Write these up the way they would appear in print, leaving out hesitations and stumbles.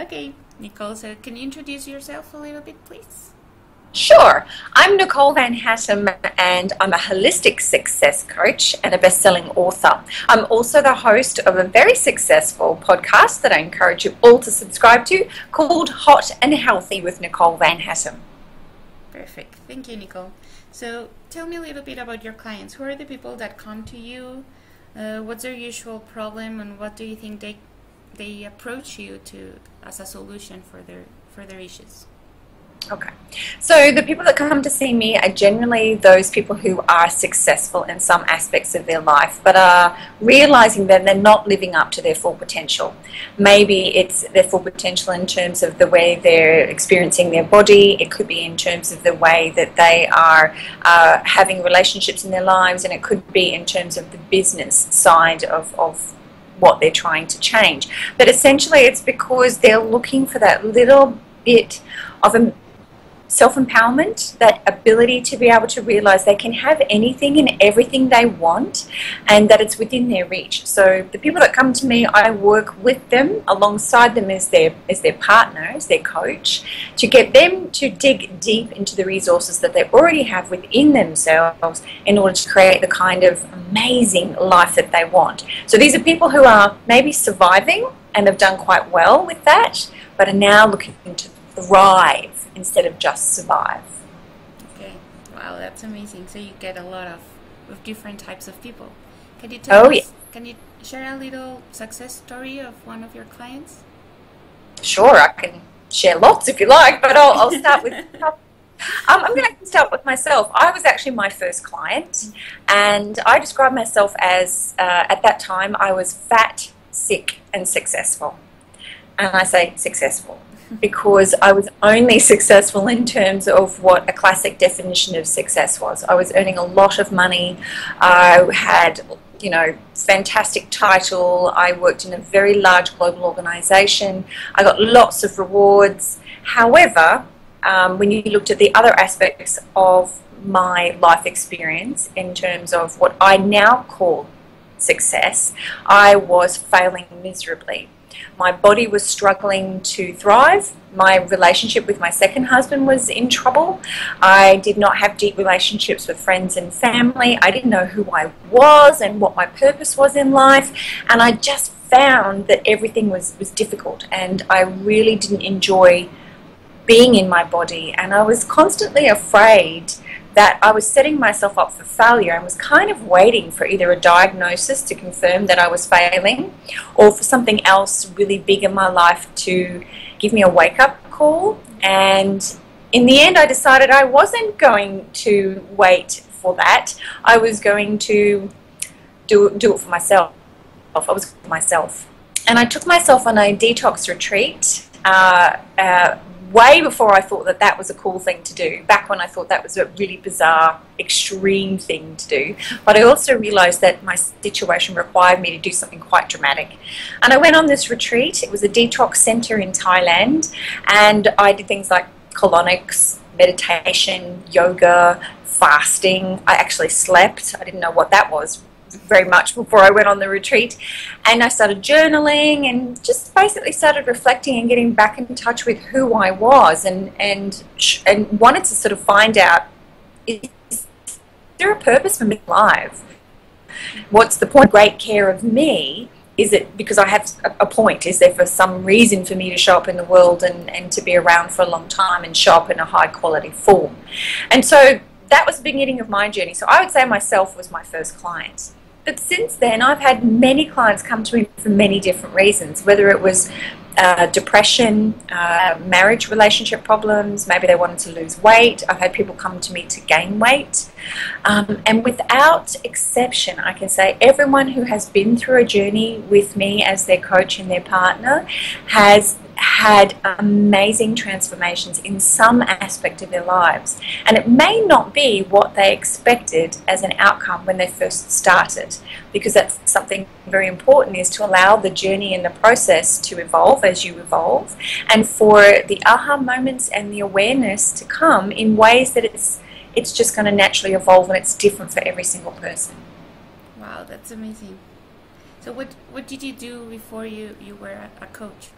Okay, Nicole, so can you introduce yourself a little bit, please? Sure. I'm Nicole Van Hattem and I'm a holistic success coach and a best-selling author. I'm also the host of a very successful podcast that I encourage you all to subscribe to called Hot and Healthy with Nicole Van Hattem. Perfect. Thank you, Nicole. So tell me a little bit about your clients. Who are the people that come to you? What's their usual problem, and what do you think they approach you to as a solution for their issues? Okay. So the people that come to see me are generally those people who are successful in some aspects of their life, but are realizing that they're not living up to their full potential. Maybe it's their full potential in terms of the way they're experiencing their body. It could be in terms of the way that they are having relationships in their lives, and it could be in terms of the business side of what they're trying to change. But essentially it's because they're looking for that little bit of a self-empowerment, that ability to be able to realize they can have anything and everything they want, and that it's within their reach. So the people that come to me, I work with them, alongside them as their partner, as their coach, to get them to dig deep into the resources that they already have within themselves in order to create the kind of amazing life that they want. So these are people who are maybe surviving and have done quite well with that, but are now looking to thrive instead of just survive. Okay, wow, that's amazing. So you get a lot of different types of people. Can you Can you share a little success story of one of your clients? Sure, I can share lots if you like, but I'll start with I'm going to start with myself. I was actually my first client, and I described myself as, at that time, I was fat, sick, and successful. And I say successful because I was only successful in terms of what a classic definition of success was. I was earning a lot of money. I had, fantastic title. I worked in a very large global organization. I got lots of rewards. However, when you looked at the other aspects of my life experience in terms of what I now call success, I was failing miserably. My body was struggling to thrive. My relationship with my second husband was in trouble. I did not have deep relationships with friends and family. I didn't know who I was and what my purpose was in life. And I just found that everything was difficult, and I really didn't enjoy being in my body. And I was constantly afraid that I was setting myself up for failure, and was kind of waiting for either a diagnosis to confirm that I was failing, or for something else really big in my life to give me a wake-up call. And in the end, I decided I wasn't going to wait for that. I was going to do it for myself. I was for myself. And I took myself on a detox retreat way before I thought that that was a cool thing to do, back when I thought that was a really bizarre, extreme thing to do. But I also realized that my situation required me to do something quite dramatic. And I went on this retreat. It was a detox center in Thailand, and I did things like colonics, meditation, yoga, fasting. I actually slept. I didn't know what that was very much before I went on the retreat, and I started journaling and just basically started reflecting and getting back in touch with who I was, and wanted to sort of find out, is there a purpose for me alive? What's the point of great care of me? Is it because I have a point? Is there for some reason for me to show up in the world and to be around for a long time and show up in a high quality form? And so that was the beginning of my journey. So I would say myself was my first client. But since then, I've had many clients come to me for many different reasons, whether it was depression, marriage relationship problems, maybe they wanted to lose weight. I've had people come to me to gain weight. And without exception, I can say everyone who has been through a journey with me as their coach and their partner has had amazing transformations in some aspect of their lives. And it may not be what they expected as an outcome when they first started, because that's something very important, is to allow the journey and the process to evolve as you evolve, and for the aha moments and the awareness to come in ways that it's just going to naturally evolve, and it's different for every single person. Wow, that's amazing. So what did you do before you were a coach?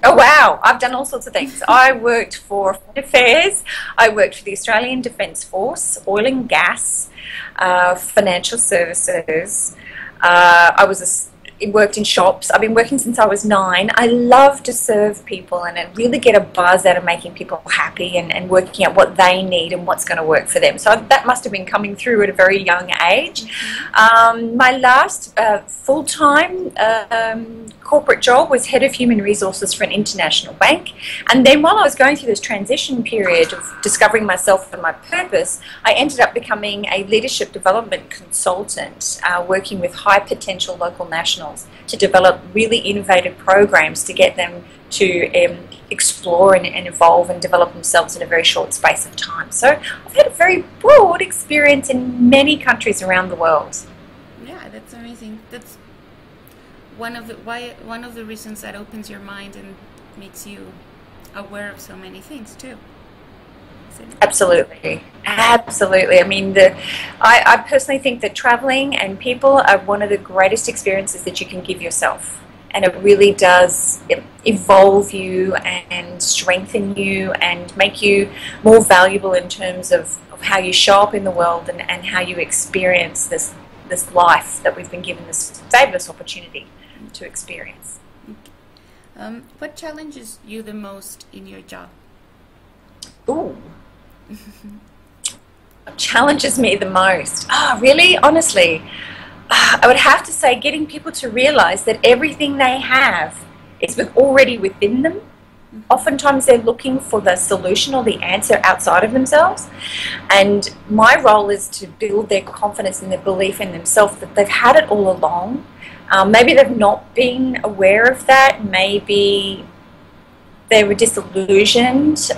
Oh wow, I've done all sorts of things. I worked for Foreign Affairs, I worked for the Australian Defence Force, oil and gas, financial services. Worked in shops. I've been working since I was 9. I love to serve people and I really get a buzz out of making people happy and working out what they need and what's going to work for them. So that must have been coming through at a very young age. My last full-time corporate job was head of human resources for an international bank. And then while I was going through this transition period of discovering myself and my purpose, I ended up becoming a leadership development consultant, working with high potential local nationals to develop really innovative programs to get them to explore and evolve and develop themselves in a very short space of time. So I've had a very broad experience in many countries around the world. Yeah, that's amazing. That's one of the reasons that opens your mind and makes you aware of so many things too. Absolutely, absolutely. I mean, I personally think that traveling and people are one of the greatest experiences that you can give yourself, and it really does evolve you and strengthen you and make you more valuable in terms of how you show up in the world and how you experience this life that we've been given this fabulous opportunity to experience. What challenges you the most in your job? Ooh. What challenges me the most? Really? Honestly, I would have to say getting people to realize that everything they have is already within them. Oftentimes they're looking for the solution or the answer outside of themselves, and my role is to build their confidence and their belief in themselves that they've had it all along. Maybe they've not been aware of that. Maybe they were disillusioned.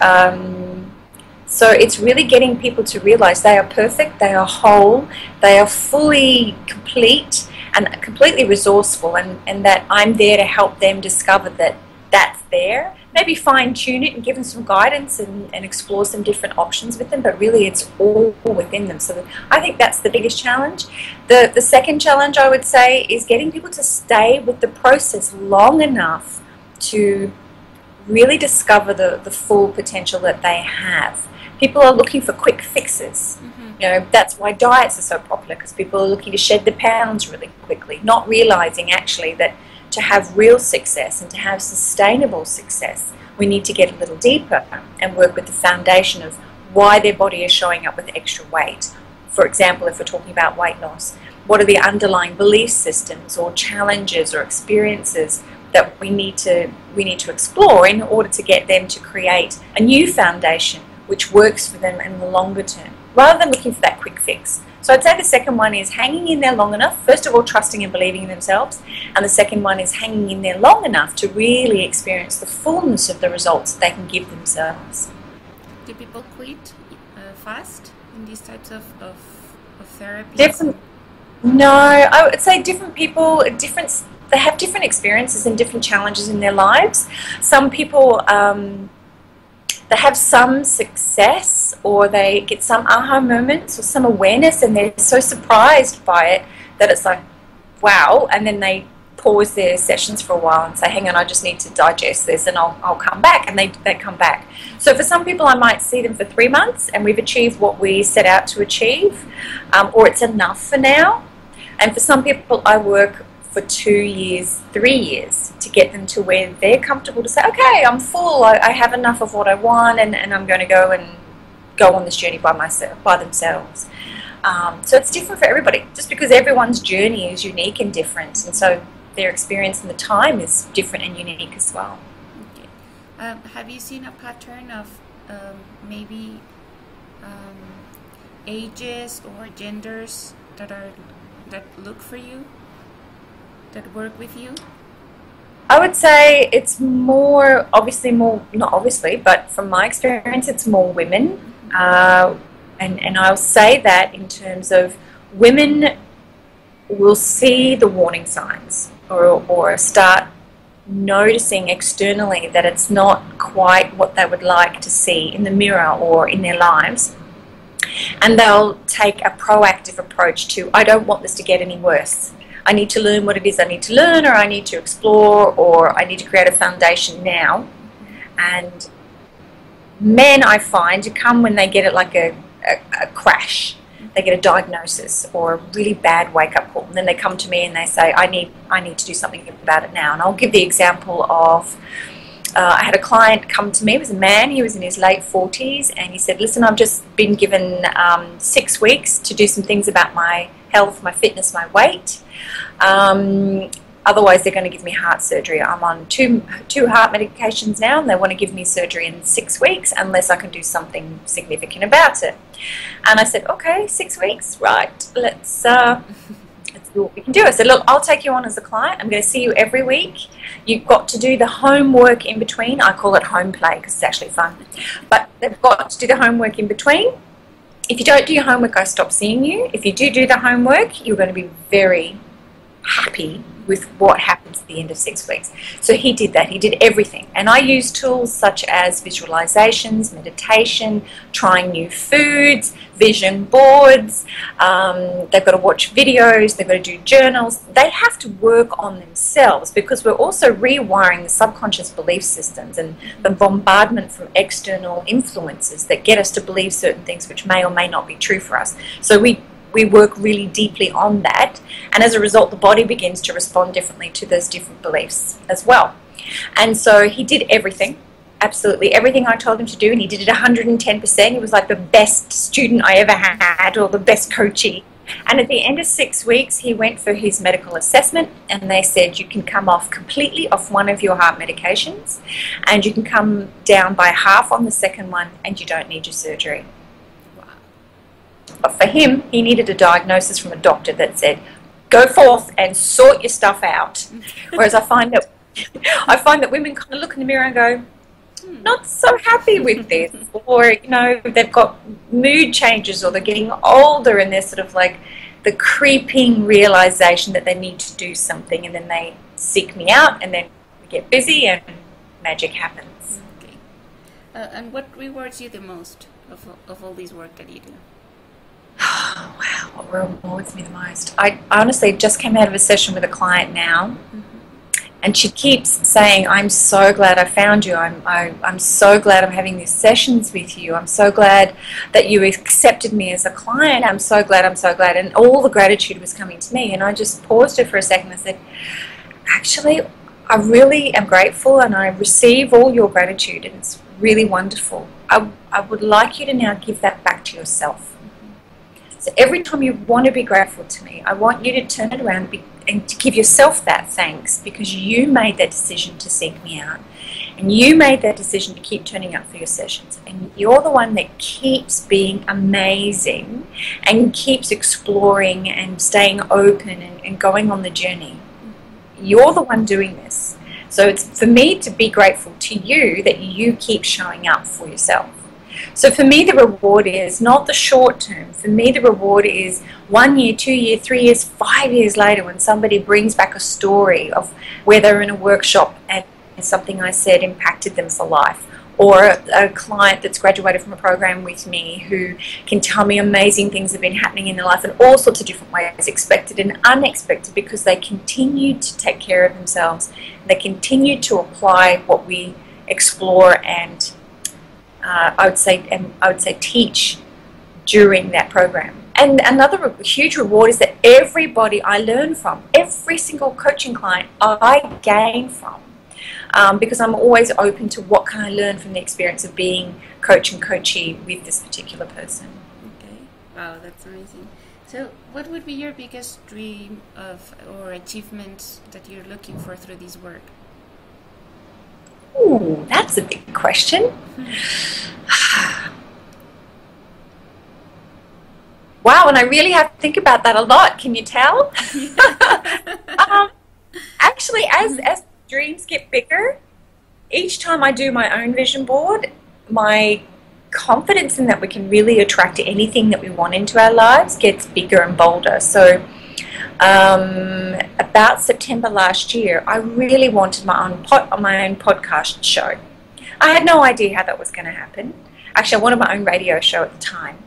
So it's really getting people to realize they are perfect, they are whole, they are fully complete and completely resourceful, and that I'm there to help them discover that that's there. Maybe fine-tune it and give them some guidance and explore some different options with them, but really it's all within them. So I think that's the biggest challenge. The second challenge, I would say, is getting people to stay with the process long enough to really discover the full potential that they have. People are looking for quick fixes. You know, that's why diets are so popular, because people are looking to shed the pounds really quickly, not realizing actually that to have real success and to have sustainable success, we need to get a little deeper and work with the foundation of why their body is showing up with extra weight. For example, if we're talking about weight loss, what are the underlying belief systems or challenges or experiences that we need to explore in order to get them to create a new foundation which works for them in the longer term, rather than looking for that quick fix. So I'd say the second one is hanging in there long enough, first of all trusting and believing in themselves, and the second one is hanging in there long enough to really experience the fullness of the results that they can give themselves. Do people quit fast in these types of therapies? No, I would say different people, they have different experiences and different challenges in their lives. Some people, they have some success, or they get some aha moments or some awareness, and they're so surprised by it that it's like, wow, and then they pause their sessions for a while and say, hang on, I just need to digest this and I'll come back, and they come back. So for some people I might see them for 3 months and we've achieved what we set out to achieve, or it's enough for now. And for some people I work for 2 years, 3 years to get them to where they're comfortable to say, okay, I'm full, I have enough of what I want, and I'm going to go on this journey by themselves. So it's different for everybody, just because everyone's journey is unique and different, and so their experience and the time is different and unique as well. Okay. Have you seen a pattern of maybe ages or genders that look for you, that work with you? I would say it's not obviously, but from my experience, it's more women. And I'll say that in terms of women will see the warning signs or start noticing externally that it's not quite what they would like to see in the mirror or in their lives. And they'll take a proactive approach to, I don't want this to get any worse. I need to learn what it is I need to learn, or I need to explore, or I need to create a foundation now. And men, I find, come when they get it like a crash. They get a diagnosis or a really bad wake-up call, and then they come to me and they say, I need to do something about it now. And I'll give the example of, I had a client come to me. It was a man. He was in his late 40s, and he said, listen, I've just been given 6 weeks to do some things about my health, my fitness, my weight. Otherwise, they're going to give me heart surgery. I'm on two heart medications now, and they want to give me surgery in 6 weeks unless I can do something significant about it. And I said, okay, 6 weeks, right, let's see what we can do. I said, look, I'll take you on as a client. I'm going to see you every week. You've got to do the homework in between. I call it home play because it's actually fun. But they've got to do the homework in between. If you don't do your homework, I stop seeing you. If you do the homework, you're going to be very happy with what happens at the end of 6 weeks. So he did that. He did everything. And I use tools such as visualizations, meditation, trying new foods, vision boards. They've got to watch videos. They've got to do journals. They have to work on themselves because we're also rewiring the subconscious belief systems and the bombardment from external influences that get us to believe certain things which may or may not be true for us. So we work really deeply on that, and as a result the body begins to respond differently to those different beliefs as well. And so he did everything, absolutely everything I told him to do, and he did it 110%. He was like the best student I ever had, or the best coachee. And at the end of 6 weeks he went for his medical assessment, and they said you can come off completely off one of your heart medications, and you can come down by half on the second one, and you don't need your surgery. But for him, he needed a diagnosis from a doctor that said, go forth and sort your stuff out. Whereas I find that women kind of look in the mirror and go, not so happy with this. Or, you know, they've got mood changes, or they're getting older and they're sort of like the creeping realization that they need to do something, and then they seek me out, and then we get busy and magic happens. Okay. And what rewards you the most of all this work that you do? Oh, wow, what rewards me the most? I honestly just came out of a session with a client now, and she keeps saying, I'm so glad I found you. I'm so glad I'm having these sessions with you. I'm so glad that you accepted me as a client. I'm so glad, I'm so glad. And all the gratitude was coming to me, and I just paused her for a second and said, actually, I really am grateful, and I receive all your gratitude, and it's really wonderful. I would like you to now give that back to yourself. So every time you want to be grateful to me, I want you to turn it around and to give yourself that thanks, because you made that decision to seek me out. And you made that decision to keep turning up for your sessions. And you're the one that keeps being amazing and keeps exploring and staying open and going on the journey. You're the one doing this. So it's for me to be grateful to you that you keep showing up for yourself. So for me, the reward is not the short term. For me, the reward is 1 year, 2 years, 3 years, 5 years later, when somebody brings back a story of where they're in a workshop and something I said impacted them for life. Or a client that's graduated from a program with me who can tell me amazing things have been happening in their life in all sorts of different ways, expected and unexpected, because they continue to take care of themselves. They continue to apply what we explore and I would say teach during that program. And another huge reward is that everybody I learn from, every single coaching client I gain from, because I'm always open to what can I learn from the experience of being coach and coachee with this particular person. Okay, wow, that's amazing. So what would be your biggest dream or achievement that you're looking for through this work? Ooh, that's a big question. Wow, and I really have to think about that a lot. Can you tell? Actually, as dreams get bigger, each time I do my own vision board, my confidence in that we can really attract anything that we want into our lives gets bigger and bolder. So about September last year, I really wanted my own podcast show. I had no idea how that was going to happen. Actually, I wanted my own radio show at the time.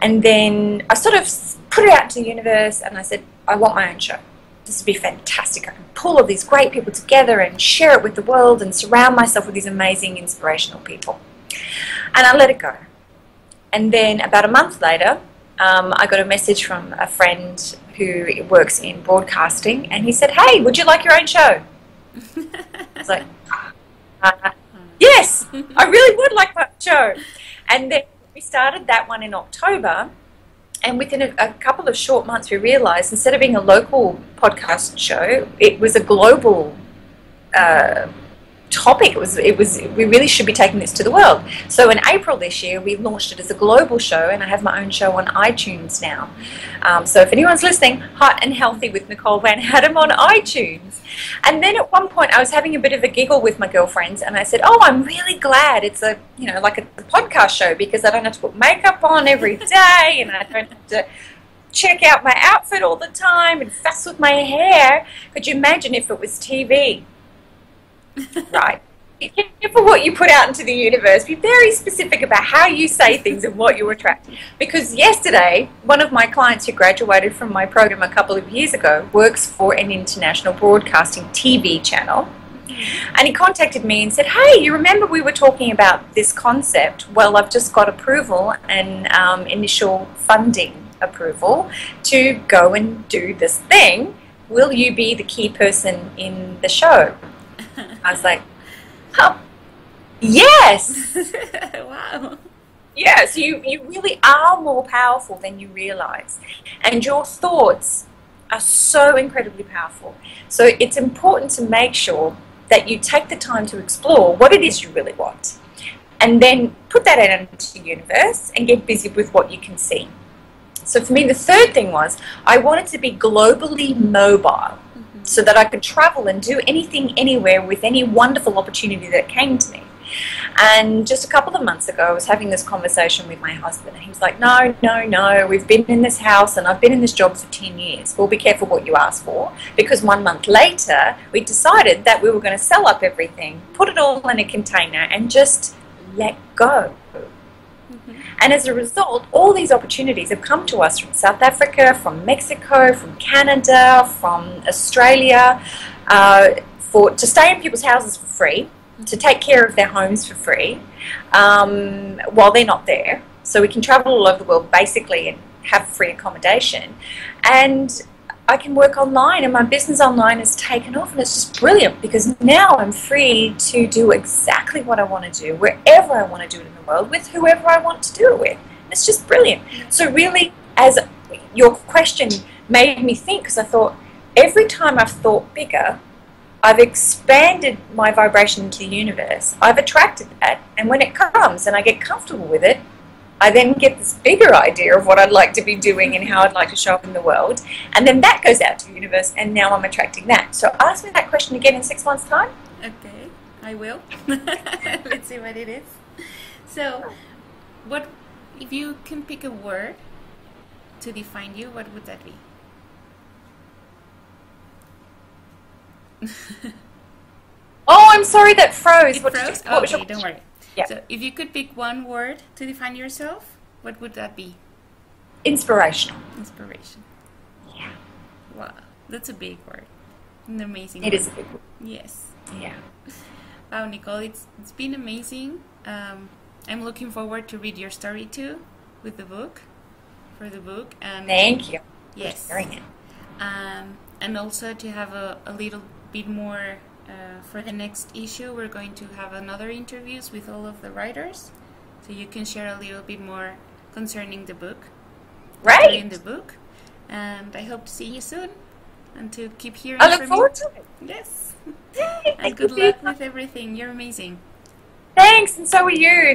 And then I sort of put it out to the universe, and I said, I want my own show. this would be fantastic. I can pull all these great people together and share it with the world and surround myself with these amazing, inspirational people. And I let it go. And then about a month later, I got a message from a friend who works in broadcasting, and he said, "Hey, would you like your own show?" I was like, yes, I really would like my own show. And then we started that one in October, and within a couple of short months we realized instead of being a local podcast show, it was a global topic. We really should be taking this to the world. So in April this year we launched it as a global show, and I have my own show on iTunes now. So if anyone's listening, Hot and Healthy with Nicole Van Hattem on iTunes. And then at one point I was having a bit of a giggle with my girlfriends, and I said, "Oh, I'm really glad it's a, you know, like a podcast show, because I don't have to put makeup on every day, and I don't have to check out my outfit all the time and fuss with my hair." Could you imagine if it was TV? Right. Be careful what you put out into the universe. Be very specific about how you say things and what you attract. Because yesterday, one of my clients who graduated from my program a couple of years ago works for an international broadcasting TV channel. And he contacted me and said, "Hey, you remember we were talking about this concept? Well, I've just got approval and initial funding approval to go and do this thing. Will you be the key person in the show?" I was like, "Oh, yes." Wow. Yes, you really are more powerful than you realize. And your thoughts are so incredibly powerful. So it's important to make sure that you take the time to explore what it is you really want. And then put that out into the universe and get busy with what you can see. So for me, the third thing was I wanted to be globally mobile, so that I could travel and do anything, anywhere, with any wonderful opportunity that came to me. And just a couple of months ago, I was having this conversation with my husband, and he was like, "No, no, no, we've been in this house and I've been in this job for 10 years. Well, be careful what you ask for," because 1 month later, we decided that we were going to sell up everything, put it all in a container, and just let go. And as a result, all these opportunities have come to us from South Africa, from Mexico, from Canada, from Australia, to stay in people's houses for free, to take care of their homes for free, while they're not there. So we can travel all over the world basically and have free accommodation. And I can work online, and my business online has taken off, and it's just brilliant because now I'm free to do exactly what I want to do, wherever I want to do it in the world, with whoever I want to do it with. It's just brilliant. So really, as your question made me think, because I thought every time I've thought bigger, I've expanded my vibration into the universe. I've attracted that, and when it comes and I get comfortable with it, I then get this bigger idea of what I'd like to be doing and how I'd like to show up in the world. And then that goes out to the universe, and now I'm attracting that. So ask me that question again in 6 months' time. Okay, I will. Let's see what it is. So, what if you can pick a word to define you, what would that be? Oh, I'm sorry, that froze. It What froze? what was Okay, your- don't worry. Yeah. So, if you could pick one word to define yourself, what would that be? Inspirational. Inspiration. Yeah. Wow, that's a big word. An amazing It word. is a big word. Yes. Yeah. Wow, Nicole, it's been amazing. I'm looking forward to read your story too, with the book, for the book. And Thank you. yes. For sharing it. And also to have a little bit more for the next issue. We're going to have another interviews with all of the writers, so you can share a little bit more concerning the book. Right. In the book, and I hope to see you soon, and to keep hearing I look from forward you. to it. Yes. Yay, And thank good you. luck with everything. You're amazing. Thanks, and so are you.